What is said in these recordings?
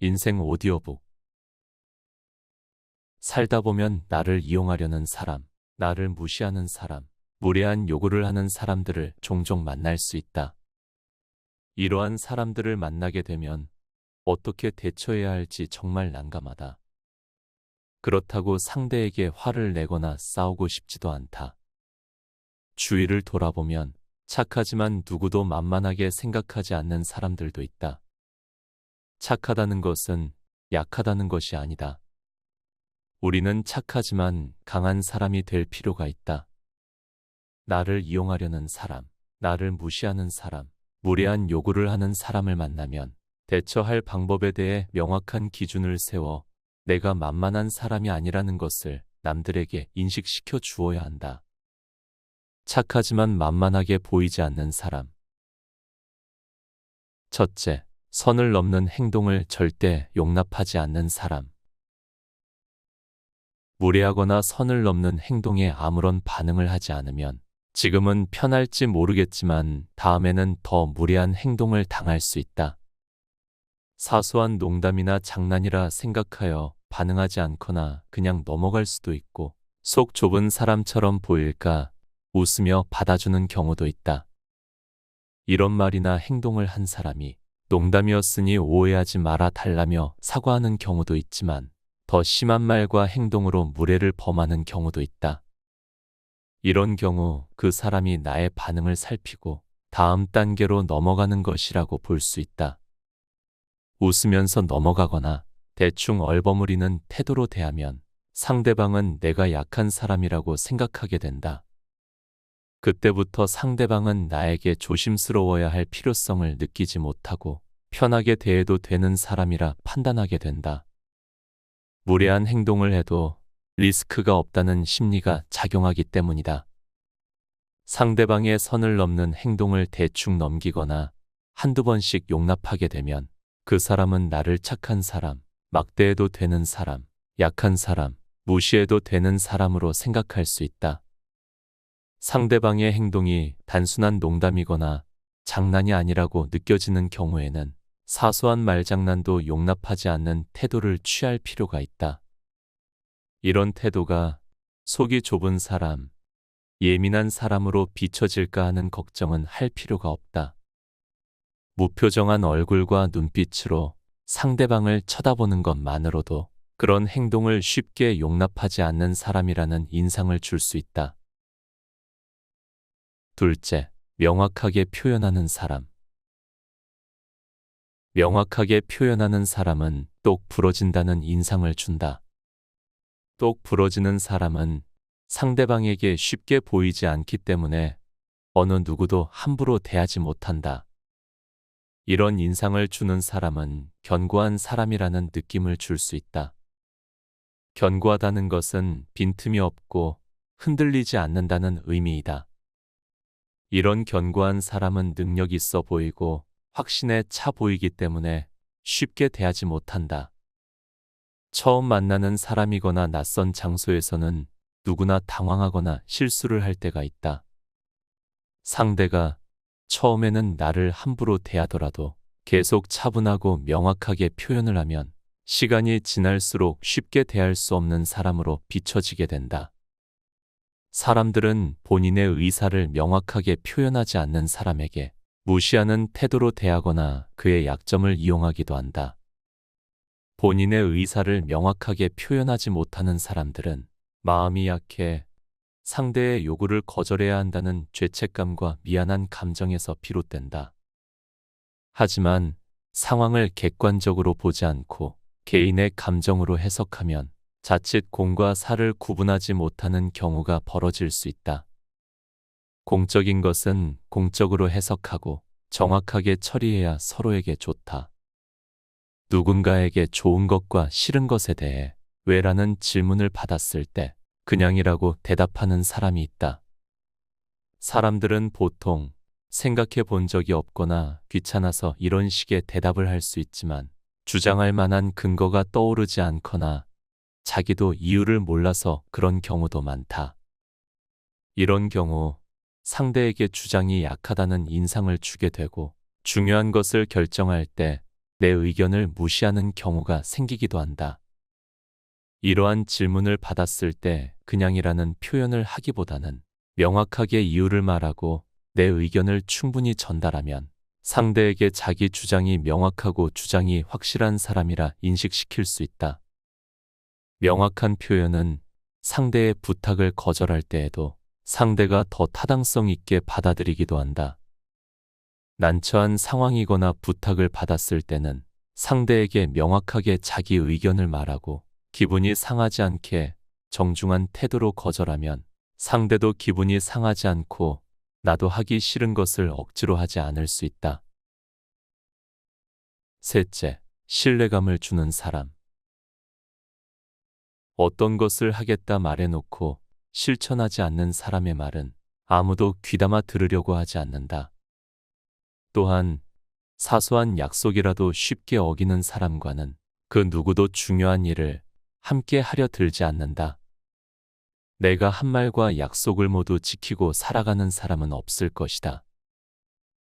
인생 오디오북. 살다 보면 나를 이용하려는 사람, 나를 무시하는 사람, 무례한 요구를 하는 사람들을 종종 만날 수 있다. 이러한 사람들을 만나게 되면 어떻게 대처해야 할지 정말 난감하다. 그렇다고 상대에게 화를 내거나 싸우고 싶지도 않다. 주위를 돌아보면 착하지만 누구도 만만하게 생각하지 않는 사람들도 있다. 착하다는 것은 약하다는 것이 아니다. 우리는 착하지만 강한 사람이 될 필요가 있다. 나를 이용하려는 사람, 나를 무시하는 사람, 무례한 요구를 하는 사람을 만나면 대처할 방법에 대해 명확한 기준을 세워 내가 만만한 사람이 아니라는 것을 남들에게 인식시켜 주어야 한다. 착하지만 만만하게 보이지 않는 사람. 첫째, 선을 넘는 행동을 절대 용납하지 않는 사람. 무례하거나 선을 넘는 행동에 아무런 반응을 하지 않으면 지금은 편할지 모르겠지만 다음에는 더 무례한 행동을 당할 수 있다. 사소한 농담이나 장난이라 생각하여 반응하지 않거나 그냥 넘어갈 수도 있고 속 좁은 사람처럼 보일까 웃으며 받아주는 경우도 있다. 이런 말이나 행동을 한 사람이 농담이었으니 오해하지 말아 달라며 사과하는 경우도 있지만 더 심한 말과 행동으로 무례를 범하는 경우도 있다. 이런 경우 그 사람이 나의 반응을 살피고 다음 단계로 넘어가는 것이라고 볼 수 있다. 웃으면서 넘어가거나 대충 얼버무리는 태도로 대하면 상대방은 내가 약한 사람이라고 생각하게 된다. 그때부터 상대방은 나에게 조심스러워야 할 필요성을 느끼지 못하고 편하게 대해도 되는 사람이라 판단하게 된다. 무례한 행동을 해도 리스크가 없다는 심리가 작용하기 때문이다. 상대방의 선을 넘는 행동을 대충 넘기거나 한두 번씩 용납하게 되면 그 사람은 나를 착한 사람, 막대해도 되는 사람, 약한 사람, 무시해도 되는 사람으로 생각할 수 있다. 상대방의 행동이 단순한 농담이거나 장난이 아니라고 느껴지는 경우에는 사소한 말장난도 용납하지 않는 태도를 취할 필요가 있다. 이런 태도가 속이 좁은 사람, 예민한 사람으로 비춰질까 하는 걱정은 할 필요가 없다. 무표정한 얼굴과 눈빛으로 상대방을 쳐다보는 것만으로도 그런 행동을 쉽게 용납하지 않는 사람이라는 인상을 줄 수 있다. 둘째, 명확하게 표현하는 사람. 명확하게 표현하는 사람은 똑 부러진다는 인상을 준다. 똑 부러지는 사람은 상대방에게 쉽게 보이지 않기 때문에 어느 누구도 함부로 대하지 못한다. 이런 인상을 주는 사람은 견고한 사람이라는 느낌을 줄 수 있다. 견고하다는 것은 빈틈이 없고 흔들리지 않는다는 의미이다. 이런 견고한 사람은 능력 있어 보이고 확신에 차 보이기 때문에 쉽게 대하지 못한다. 처음 만나는 사람이거나 낯선 장소에서는 누구나 당황하거나 실수를 할 때가 있다. 상대가 처음에는 나를 함부로 대하더라도 계속 차분하고 명확하게 표현을 하면 시간이 지날수록 쉽게 대할 수 없는 사람으로 비춰지게 된다. 사람들은 본인의 의사를 명확하게 표현하지 않는 사람에게 무시하는 태도로 대하거나 그의 약점을 이용하기도 한다. 본인의 의사를 명확하게 표현하지 못하는 사람들은 마음이 약해 상대의 요구를 거절해야 한다는 죄책감과 미안한 감정에서 비롯된다. 하지만 상황을 객관적으로 보지 않고 개인의 감정으로 해석하면 자칫 공과 사를 구분하지 못하는 경우가 벌어질 수 있다. 공적인 것은 공적으로 해석하고 정확하게 처리해야 서로에게 좋다. 누군가에게 좋은 것과 싫은 것에 대해 왜라는 질문을 받았을 때 그냥이라고 대답하는 사람이 있다. 사람들은 보통 생각해 본 적이 없거나 귀찮아서 이런 식의 대답을 할 수 있지만 주장할 만한 근거가 떠오르지 않거나 자기도 이유를 몰라서 그런 경우도 많다. 이런 경우 상대에게 주장이 약하다는 인상을 주게 되고 중요한 것을 결정할 때 내 의견을 무시하는 경우가 생기기도 한다. 이러한 질문을 받았을 때 그냥이라는 표현을 하기보다는 명확하게 이유를 말하고 내 의견을 충분히 전달하면 상대에게 자기 주장이 명확하고 주장이 확실한 사람이라 인식시킬 수 있다. 명확한 표현은 상대의 부탁을 거절할 때에도 상대가 더 타당성 있게 받아들이기도 한다. 난처한 상황이거나 부탁을 받았을 때는 상대에게 명확하게 자기 의견을 말하고 기분이 상하지 않게 정중한 태도로 거절하면 상대도 기분이 상하지 않고 나도 하기 싫은 것을 억지로 하지 않을 수 있다. 셋째, 신뢰감을 주는 사람. 어떤 것을 하겠다 말해놓고 실천하지 않는 사람의 말은 아무도 귀담아 들으려고 하지 않는다. 또한 사소한 약속이라도 쉽게 어기는 사람과는 그 누구도 중요한 일을 함께 하려 들지 않는다. 내가 한 말과 약속을 모두 지키고 살아가는 사람은 없을 것이다.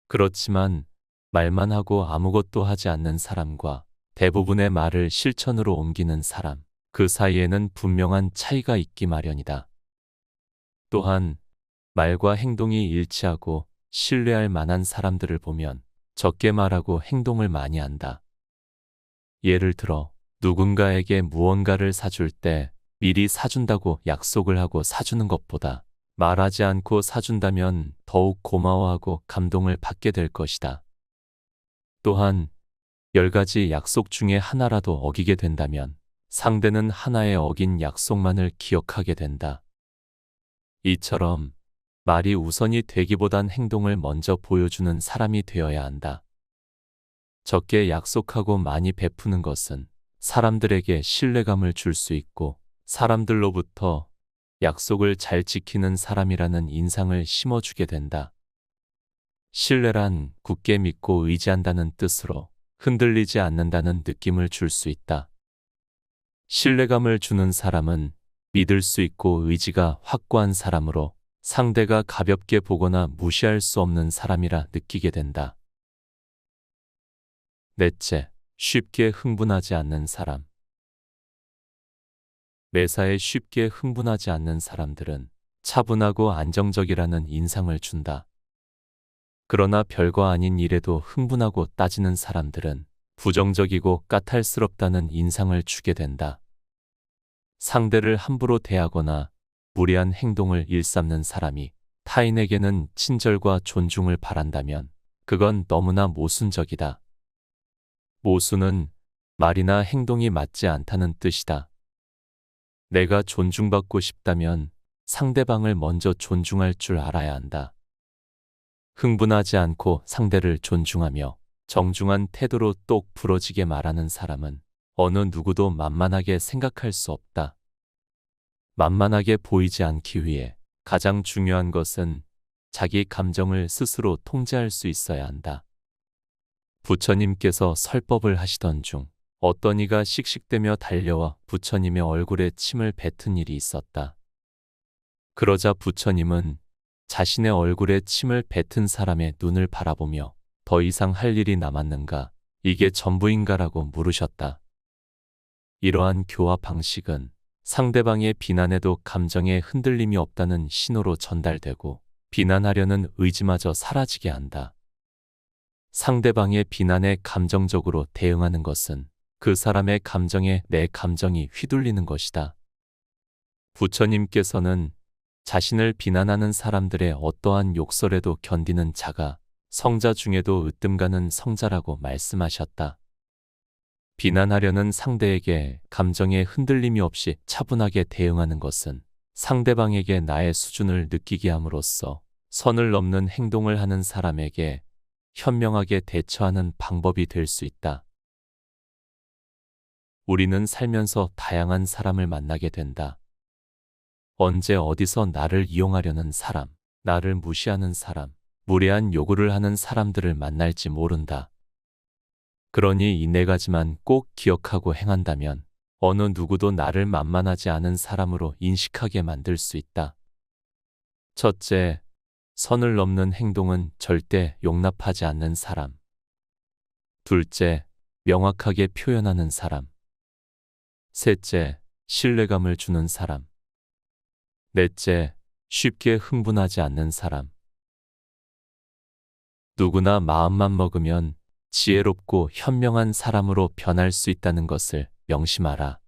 그렇지만 말만 하고 아무것도 하지 않는 사람과 대부분의 말을 실천으로 옮기는 사람, 그 사이에는 분명한 차이가 있기 마련이다. 또한 말과 행동이 일치하고 신뢰할 만한 사람들을 보면 적게 말하고 행동을 많이 한다. 예를 들어 누군가에게 무언가를 사줄 때 미리 사준다고 약속을 하고 사주는 것보다 말하지 않고 사준다면 더욱 고마워하고 감동을 받게 될 것이다. 또한 10가지 약속 중에 하나라도 어기게 된다면 상대는 하나의 어긴 약속만을 기억하게 된다. 이처럼 말이 우선이 되기보단 행동을 먼저 보여주는 사람이 되어야 한다. 적게 약속하고 많이 베푸는 것은 사람들에게 신뢰감을 줄 수 있고 사람들로부터 약속을 잘 지키는 사람이라는 인상을 심어주게 된다. 신뢰란 굳게 믿고 의지한다는 뜻으로 흔들리지 않는다는 느낌을 줄 수 있다. 신뢰감을 주는 사람은 믿을 수 있고 의지가 확고한 사람으로 상대가 가볍게 보거나 무시할 수 없는 사람이라 느끼게 된다. 넷째, 쉽게 흥분하지 않는 사람. 매사에 쉽게 흥분하지 않는 사람들은 차분하고 안정적이라는 인상을 준다. 그러나 별거 아닌 일에도 흥분하고 따지는 사람들은 부정적이고 까탈스럽다는 인상을 주게 된다. 상대를 함부로 대하거나 무례한 행동을 일삼는 사람이 타인에게는 친절과 존중을 바란다면 그건 너무나 모순적이다. 모순은 말이나 행동이 맞지 않다는 뜻이다. 내가 존중받고 싶다면 상대방을 먼저 존중할 줄 알아야 한다. 흥분하지 않고 상대를 존중하며 정중한 태도로 똑 부러지게 말하는 사람은 어느 누구도 만만하게 생각할 수 없다. 만만하게 보이지 않기 위해 가장 중요한 것은 자기 감정을 스스로 통제할 수 있어야 한다. 부처님께서 설법을 하시던 중 어떤 이가 씩씩대며 달려와 부처님의 얼굴에 침을 뱉은 일이 있었다. 그러자 부처님은 자신의 얼굴에 침을 뱉은 사람의 눈을 바라보며 더 이상 할 일이 남았는가, 이게 전부인가라고 물으셨다. 이러한 교화 방식은 상대방의 비난에도 감정에 흔들림이 없다는 신호로 전달되고 비난하려는 의지마저 사라지게 한다. 상대방의 비난에 감정적으로 대응하는 것은 그 사람의 감정에 내 감정이 휘둘리는 것이다. 부처님께서는 자신을 비난하는 사람들의 어떠한 욕설에도 견디는 자가 성자 중에도 으뜸가는 성자라고 말씀하셨다. 비난하려는 상대에게 감정에 흔들림이 없이 차분하게 대응하는 것은 상대방에게 나의 수준을 느끼게 함으로써 선을 넘는 행동을 하는 사람에게 현명하게 대처하는 방법이 될 수 있다. 우리는 살면서 다양한 사람을 만나게 된다. 언제 어디서 나를 이용하려는 사람, 나를 무시하는 사람, 무례한 요구를 하는 사람들을 만날지 모른다. 그러니 이 4가지만 꼭 기억하고 행한다면 어느 누구도 나를 만만하지 않은 사람으로 인식하게 만들 수 있다. 첫째, 선을 넘는 행동은 절대 용납하지 않는 사람. 둘째, 명확하게 표현하는 사람. 셋째, 신뢰감을 주는 사람. 넷째, 쉽게 흥분하지 않는 사람. 누구나 마음만 먹으면 지혜롭고 현명한 사람으로 변할 수 있다는 것을 명심하라.